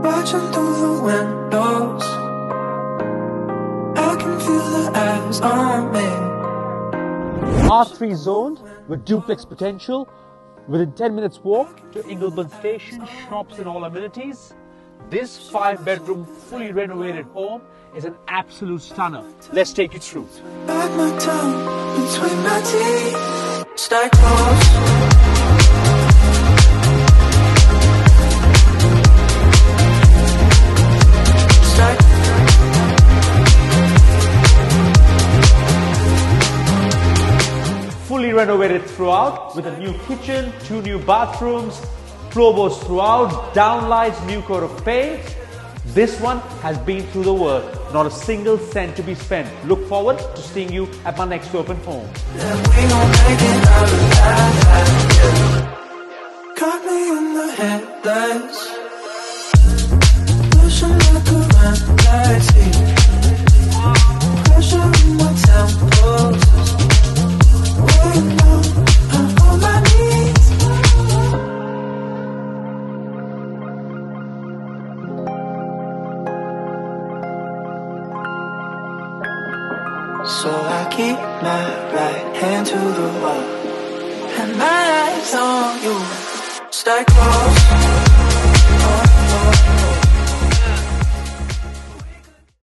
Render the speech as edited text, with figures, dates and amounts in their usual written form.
Watching through the windows, I can feel the eyes on me. R3 zoned with duplex potential, within 10 minutes walk to Ingleburn Station, shops and all amenities. This 5-bedroom, fully renovated home is an absolute stunner. Let's take you through. Bite my tongue between my teeth, stay close. Fully renovated throughout with a new kitchen, 2 new bathrooms, floorboards throughout, downlights, new coat of paint. This one has been through the work, not a single cent to be spent. Look forward to seeing you at my next open home. Caught me in the headlights, pushing like a red light, pressure in my temples. So I keep my right hand to the wall and my eyes on you. Stay close.